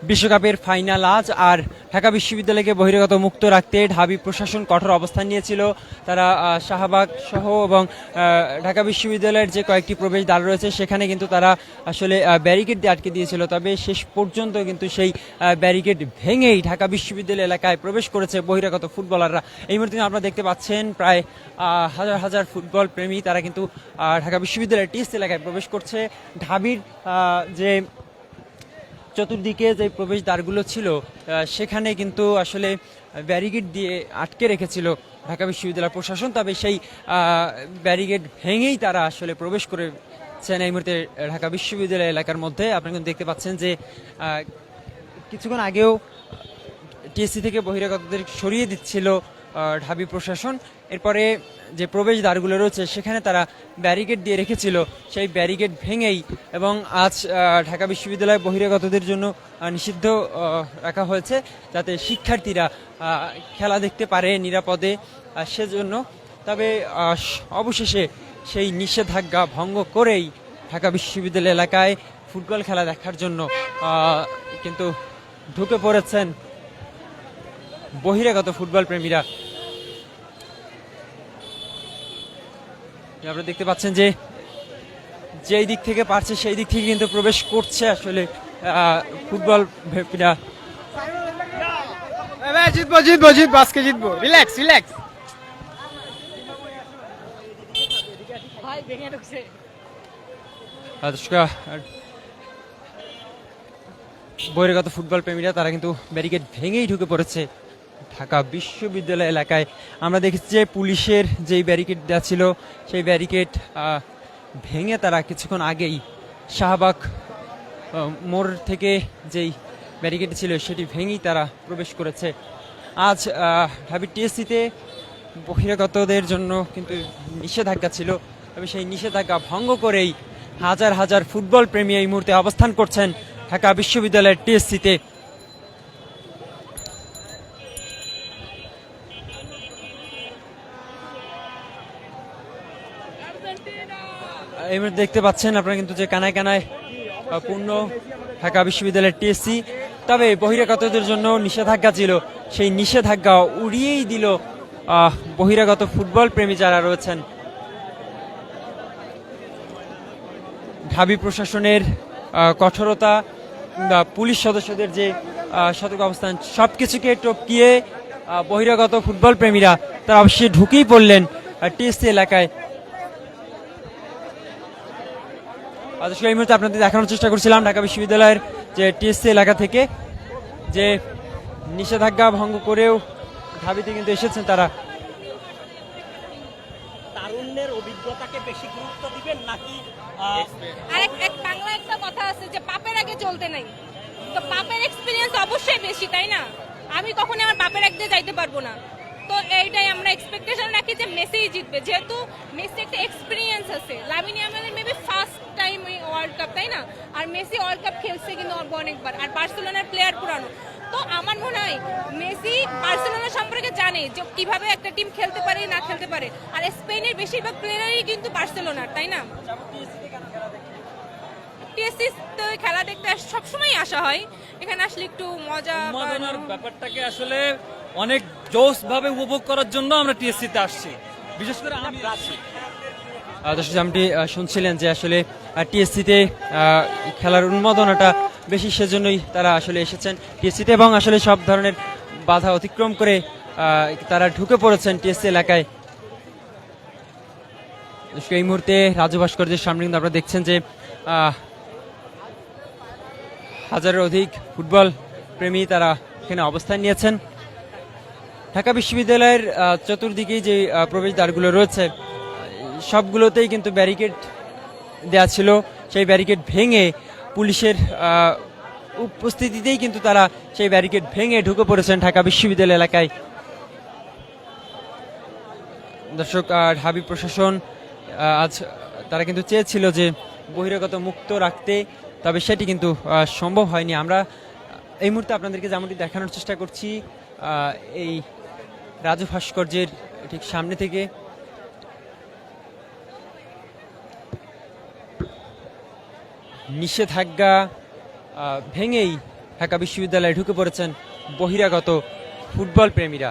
বিশ্বকাপের ফাইনাল আজ, আর ঢাকা বিশ্ববিদ্যালয়কে বহিরাগত মুক্ত রাখতে ঢাবি প্রশাসন কঠোর অবস্থান নিয়েছিল। তারা শাহবাগ সহ এবং ঢাকা বিশ্ববিদ্যালয়ের যে কয়েকটি প্রবেশদ্বার রয়েছে সেখানে কিন্তু তারা আসলে ব্যারিকেড দিয়ে আটকে দিয়েছিল। তবে শেষ পর্যন্ত কিন্তু সেই ব্যারিকেড ভেঙেই ঢাকা বিশ্ববিদ্যালয় এলাকায় প্রবেশ করেছে বহিরাগত ফুটবলাররা। এই মুহূর্তে আপনারা দেখতে পাচ্ছেন প্রায় হাজার হাজার ফুটবল প্রেমী তারা কিন্তু ঢাকা বিশ্ববিদ্যালয়ের টিএসসি এলাকায় প্রবেশ করছে। ঢাবির যে চতুর্দিকে যে প্রবেশদ্বারগুলো ছিল সেখানে কিন্তু আসলে ব্যারিকেড দিয়ে আটকে রেখেছিল ঢাকা বিশ্ববিদ্যালয় প্রশাসন। তবে সেই ব্যারিকেড ভেঙেই তারা আসলে প্রবেশ করেছেন এই মুহূর্তে ঢাকা বিশ্ববিদ্যালয় এলাকার মধ্যে। আপনারা কিন্তু দেখতে পাচ্ছেন যে কিছুক্ষণ আগেও টিএসসি থেকে বহিরাগতদের সরিয়ে দিচ্ছিল ঢাবি প্রশাসন। এরপরে যে প্রবেশদ্বারগুলো রয়েছে সেখানে তারা ব্যারিকেড দিয়ে রেখেছিল, সেই ব্যারিকেড ভেঙেই এবং আজ ঢাকা বিশ্ববিদ্যালয়ে বহিরাগতদের জন্য নিষিদ্ধ রাখা হয়েছে যাতে শিক্ষার্থীরা খেলা দেখতে পারে নিরাপদে, সেজন্য। তবে অবশেষে সেই নিষেধাজ্ঞা ভঙ্গ করেই ঢাকা বিশ্ববিদ্যালয় এলাকায় ফুটবল খেলা দেখার জন্য কিন্তু ঢুকে পড়েছেন বহিরাগত ফুটবল প্রেমীরা। আপনারা দেখতে পাচ্ছেন যে যেই দিক থেকে পারছে সেই দিক থেকে কিন্তু প্রবেশ করছে আসলে ফুটবল প্রেমীরা। জিতবো জিতবো জিতবো, আজকে জিতবো, রিল্যাক্স রিল্যাক্স। বহিরাগত ফুটবল প্রেমীরা তারা কিন্তু ব্যারিকেড ভেঙেই ঢুকে পড়েছে ঢাকা বিশ্ববিদ্যালয় এলাকায়। আমরা দেখেছি যে পুলিশের যেই ব্যারিকেড দেওয়া ছিল সেই ব্যারিকেড ভেঙে তারা কিছুক্ষণ আগেই শাহবাগ মোড় থেকে যেই ব্যারিকেড ছিল সেটি ভেঙেই তারা প্রবেশ করেছে। আজ ঢাবি টিএসসিতে বহিরাগতদের জন্য কিন্তু নিষেধাজ্ঞা ছিল, তবে সেই নিষেধাজ্ঞা ভঙ্গ করেই হাজার হাজার ফুটবল প্রেমী এই মুহূর্তে অবস্থান করছেন ঢাকা বিশ্ববিদ্যালয়ের টিএসসিতে। এই মুহূর্তে দেখতে পাচ্ছেন আপনারা কিন্তু যে কানায় কানায় পূর্ণ ঢাকা বিশ্ববিদ্যালয়ের টিএসসি। তবে বহিরাগতদের জন্য নিষেধাজ্ঞা ছিল, সেই নিষেধাজ্ঞা উড়িয়েই দিল বহিরাগত ফুটবল প্রেমী যারা রয়েছেন। ঢাবি প্রশাসনের কঠোরতা, পুলিশ সদস্যদের যে সতর্ক অবস্থান, সবকিছুকে টপকিয়ে বহিরাগত ফুটবল প্রেমীরা তারা অবশ্যই ঢুকেই পড়লেন টিএসসি এলাকায়। এই মুহূর্তে আপনাদের দেখানোর চেষ্টা করছিলাম ঢাকা বিশ্ববিদ্যালয়ের যে টিএসসি এলাকা থেকে যে নিষেধাজ্ঞা ভঙ্গ করেও ঢাবিতে কিন্তু এসেছেন তারা। তারুণ্যের অভিজ্ঞতাকে বেশি গুরুত্ব দিবেন নাকি? আরেক বাংলা একটা কথা আছে যে পাপের আগে চলতে নাই, তো পাপের এক্সপিরিয়েন্স অবশ্যই বেশি, তাই না? আমি কখনোই আমার পাপের আগে যাইতে পারবো না। তো এইটাই আমরা এক্সপেকটেশন রাখি যে মেসি জিতবে, যেহেতু মেসি একটা এক্সপিরিয়েন্স আছে। লামিন ইয়ামালের maybe first time World Cup, তাই না? আর মেসি ওয়ার্ল্ড কাপ খেলছে কিন্তু অনেকবার, আর বার্সেলোনার প্লেয়ার পুরানো। তো আমার মনে হয় মেসি বার্সেলোনা সম্পর্কে জানে যে কিভাবে একটা টিম খেলতে পারে না খেলতে পারে। আর স্পেনের বেশিরভাগ প্লেয়ারই কিন্তু বার্সেলোনার, তাই না? টিএসসি তো খেলা দেখতে সবসময় আসা হয়, এখানে আসলে একটু মজার ব্যাপারটাকে আসলে অনেক জোশ ভাবে উপভোগ করার জন্য আমরা টিএসসিতে আসছি, বিশেষ করে আমি আসছি। দর্শক যেমনটি শুনছিলেন যে আসলে টিএসসিতে খেলার উন্মাদনাটা বেশি, সেজন্যই তারা আসলে এসেছেন টিএসসিতে এবং আসলে সব ধরনের বাধা অতিক্রম করে তারা ঢুকে পড়েছেন টিএসসি এলাকায়। এই মুহূর্তে রাজু ভাস্কর্যের সামনে কিন্তু আপনারা দেখছেন যে হাজারের অধিক ফুটবল প্রেমী তারা এখানে অবস্থান নিয়েছেন। ঢাকা বিশ্ববিদ্যালয়ের চতুর্দিকেই যে প্রবেশদ্বারগুলো রয়েছে সবগুলোতেই কিন্তু ব্যারিকেড দেওয়া ছিল, সেই ব্যারিকেড ভেঙে পুলিশের উপস্থিতিতেই কিন্তু তারা সেই ব্যারিকেড ভেঙে ঢুকে পড়েছেন ঢাকা বিশ্ববিদ্যালয় এলাকায়। দর্শক, ঢাবি প্রশাসন আজ তারা কিন্তু চেয়েছিল যে বহিরাগত মুক্ত রাখতে, তবে সেটি কিন্তু সম্ভব হয়নি। আমরা এই মুহূর্তে আপনাদেরকে যেমনটি দেখানোর চেষ্টা করছি এই রাজু ভাস্কর্যের ঠিক সামনে থেকে নিষেধাজ্ঞা ভেঙেই ঢাকা বিশ্ববিদ্যালয়ে ঢুকে পড়েছেন বহিরাগত ফুটবল প্রেমীরা।